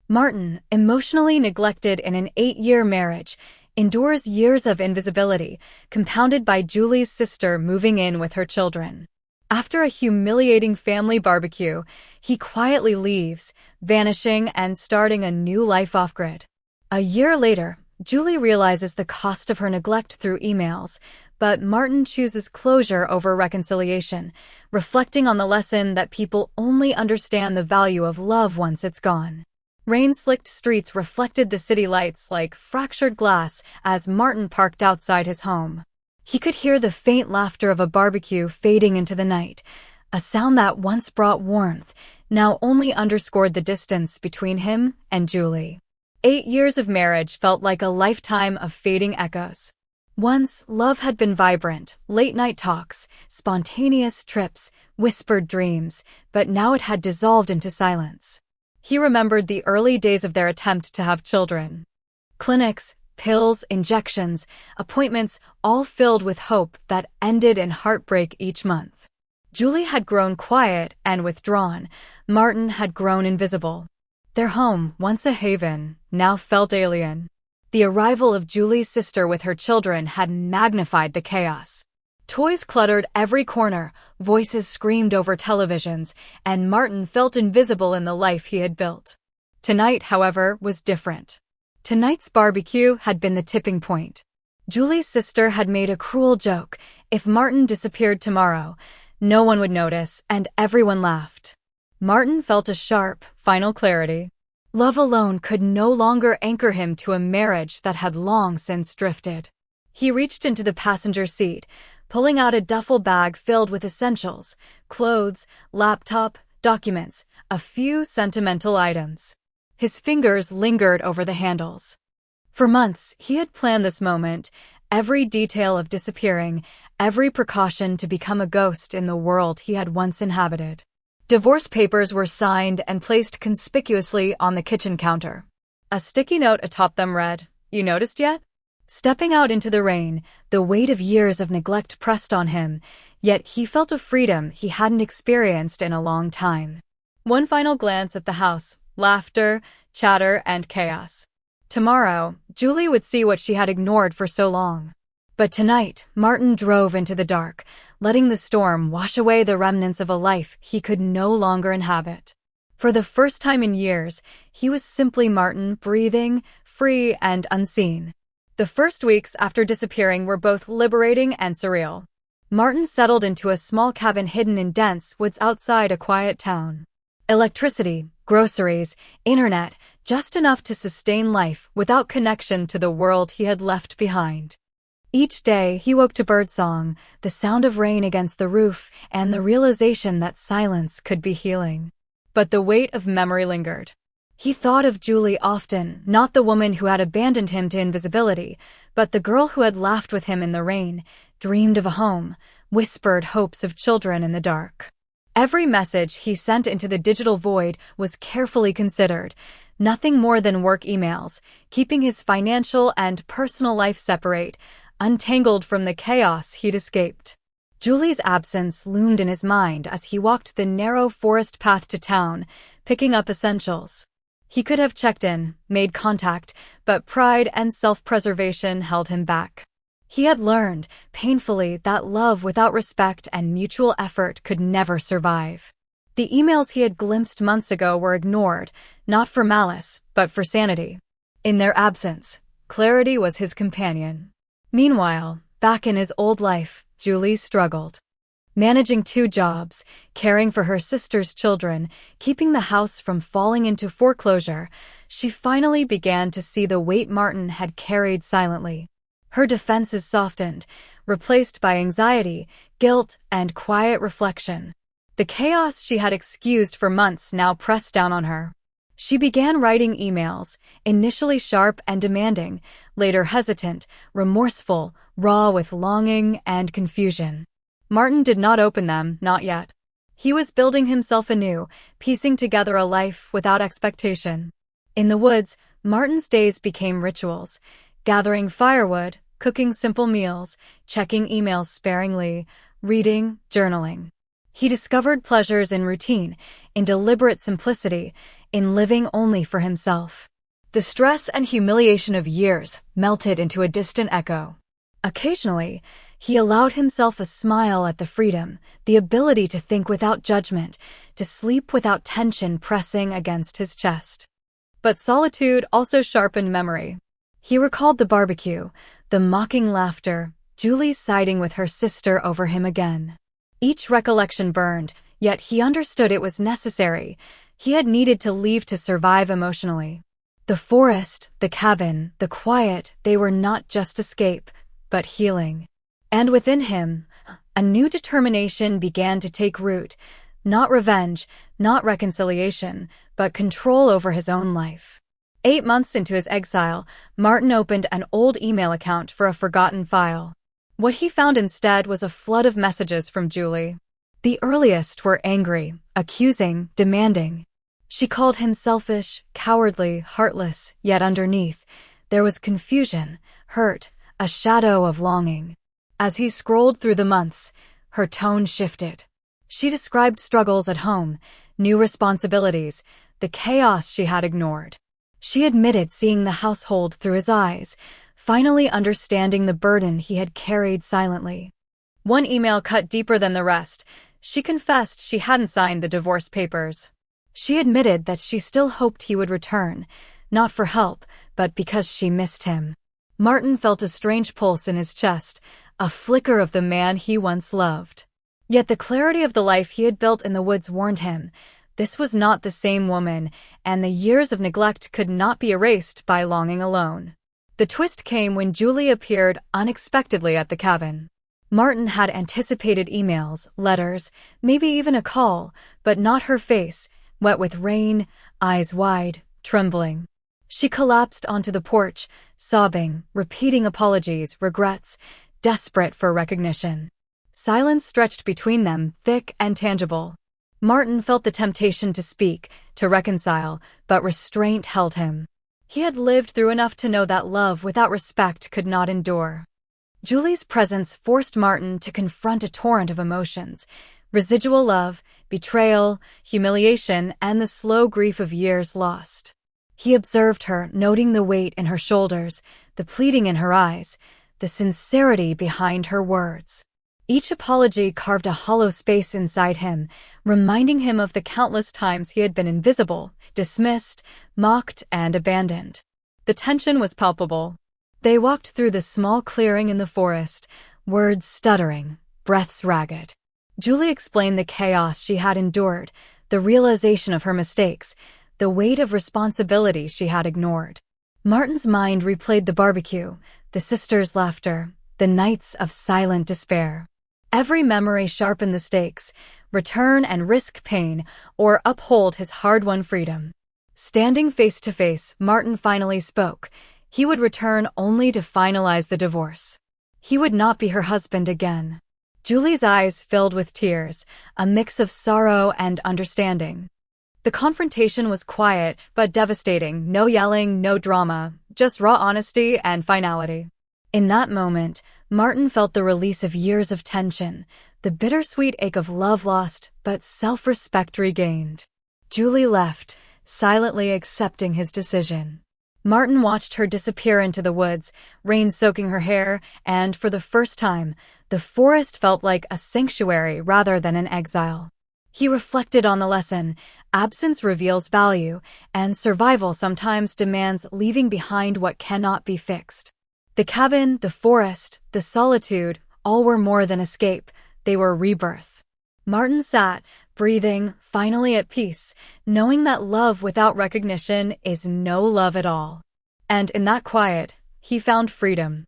Martin, emotionally neglected in an 8-year marriage, endures years of invisibility, compounded by Julie's sister moving in with her children. After a humiliating family barbecue, he quietly leaves, vanishing and starting a new life off-grid. A year later, Julie realizes the cost of her neglect through emails, but Martin chooses closure over reconciliation, reflecting on the lesson that people only understand the value of love once it's gone. Rain-slicked streets reflected the city lights like fractured glass as Martin parked outside his home. He could hear the faint laughter of a barbecue fading into the night, a sound that once brought warmth, now only underscored the distance between him and Julie. 8 years of marriage felt like a lifetime of fading echoes. Once, love had been vibrant, late-night talks, spontaneous trips, whispered dreams, but now it had dissolved into silence. He remembered the early days of their attempt to have children. Clinics, pills, injections, appointments, all filled with hope that ended in heartbreak each month. Julie had grown quiet and withdrawn. Martin had grown invisible. Their home, once a haven, now felt alien. The arrival of Julie's sister with her children had magnified the chaos. Toys cluttered every corner, voices screamed over televisions, and Martin felt invisible in the life he had built. Tonight, however, was different. Tonight's barbecue had been the tipping point. Julie's sister had made a cruel joke. If Martin disappeared tomorrow, no one would notice, and everyone laughed. Martin felt a sharp, final clarity. Love alone could no longer anchor him to a marriage that had long since drifted. He reached into the passenger seat, pulling out a duffel bag filled with essentials, clothes, laptop, documents, a few sentimental items. His fingers lingered over the handles. For months, he had planned this moment, every detail of disappearing, every precaution to become a ghost in the world he had once inhabited. Divorce papers were signed and placed conspicuously on the kitchen counter. A sticky note atop them read, "You noticed yet?" Stepping out into the rain, the weight of years of neglect pressed on him, yet he felt a freedom he hadn't experienced in a long time. One final glance at the house, laughter, chatter, and chaos. Tomorrow, Julie would see what she had ignored for so long. But tonight, Martin drove into the dark, letting the storm wash away the remnants of a life he could no longer inhabit. For the first time in years, he was simply Martin, breathing, free and unseen. The first weeks after disappearing were both liberating and surreal. Martin settled into a small cabin hidden in dense woods outside a quiet town. Electricity, groceries, internet, just enough to sustain life without connection to the world he had left behind. Each day, he woke to birdsong, the sound of rain against the roof, and the realization that silence could be healing. But the weight of memory lingered. He thought of Julie often, not the woman who had abandoned him to invisibility, but the girl who had laughed with him in the rain, dreamed of a home, whispered hopes of children in the dark. Every message he sent into the digital void was carefully considered, nothing more than work emails, keeping his financial and personal life separate, untangled from the chaos he'd escaped. Julie's absence loomed in his mind as he walked the narrow forest path to town, picking up essentials. He could have checked in, made contact, but pride and self-preservation held him back. He had learned, painfully, that love without respect and mutual effort could never survive. The emails he had glimpsed months ago were ignored, not for malice, but for sanity. In their absence, clarity was his companion. Meanwhile, back in his old life, Julie struggled. Managing 2 jobs, caring for her sister's children, keeping the house from falling into foreclosure, she finally began to see the weight Martin had carried silently. Her defenses softened, replaced by anxiety, guilt, and quiet reflection. The chaos she had excused for months now pressed down on her. She began writing emails, initially sharp and demanding, later hesitant, remorseful, raw with longing and confusion. Martin did not open them, not yet. He was building himself anew, piecing together a life without expectation. In the woods, Martin's days became rituals, gathering firewood, cooking simple meals, checking emails sparingly, reading, journaling. He discovered pleasures in routine, in deliberate simplicity, in living only for himself. The stress and humiliation of years melted into a distant echo. Occasionally, he allowed himself a smile at the freedom, the ability to think without judgment, to sleep without tension pressing against his chest. But solitude also sharpened memory. He recalled the barbecue, the mocking laughter, Julie siding with her sister over him again. Each recollection burned, yet he understood it was necessary. He had needed to leave to survive emotionally. The forest, the cabin, the quiet, they were not just escape, but healing. And within him, a new determination began to take root, not revenge, not reconciliation, but control over his own life. 8 months into his exile, Martin opened an old email account for a forgotten file. What he found instead was a flood of messages from Julie. The earliest were angry, accusing, demanding. She called him selfish, cowardly, heartless, yet underneath, there was confusion, hurt, a shadow of longing. As he scrolled through the months, her tone shifted. She described struggles at home, new responsibilities, the chaos she had ignored. She admitted seeing the household through his eyes, finally understanding the burden he had carried silently. One email cut deeper than the rest. She confessed she hadn't signed the divorce papers. She admitted that she still hoped he would return, not for help, but because she missed him. Martin felt a strange pulse in his chest, a flicker of the man he once loved. Yet the clarity of the life he had built in the woods warned him. This was not the same woman, and the years of neglect could not be erased by longing alone. The twist came when Julie appeared unexpectedly at the cabin. Martin had anticipated emails, letters, maybe even a call, but not her face, wet with rain, eyes wide, trembling. She collapsed onto the porch, sobbing, repeating apologies, regrets, desperate for recognition. Silence stretched between them, thick and tangible. Martin felt the temptation to speak, to reconcile, but restraint held him. He had lived through enough to know that love without respect could not endure. Julie's presence forced Martin to confront a torrent of emotions: residual love, betrayal, humiliation, and the slow grief of years lost. He observed her, noting the weight in her shoulders, the pleading in her eyes, the sincerity behind her words. Each apology carved a hollow space inside him, reminding him of the countless times he had been invisible, dismissed, mocked, and abandoned. The tension was palpable. They walked through the small clearing in the forest, words stuttering, breaths ragged. Julie explained the chaos she had endured, the realization of her mistakes, the weight of responsibility she had ignored. Martin's mind replayed the barbecue, the sisters' laughter, the nights of silent despair. Every memory sharpened the stakes: return and risk pain, or uphold his hard-won freedom. Standing face to face, Martin finally spoke. He would return only to finalize the divorce. He would not be her husband again. Julie's eyes filled with tears, a mix of sorrow and understanding. The confrontation was quiet but devastating. No yelling, no drama, just raw honesty and finality. In that moment, Martin felt the release of years of tension, the bittersweet ache of love lost but self-respect regained. Julie left, silently accepting his decision. Martin watched her disappear into the woods, rain soaking her hair, and for the first time, the forest felt like a sanctuary rather than an exile. He reflected on the lesson: absence reveals value, and survival sometimes demands leaving behind what cannot be fixed. The cabin, the forest, the solitude, all were more than escape. They were rebirth. Martin sat, breathing, finally at peace, knowing that love without recognition is no love at all. And in that quiet, he found freedom.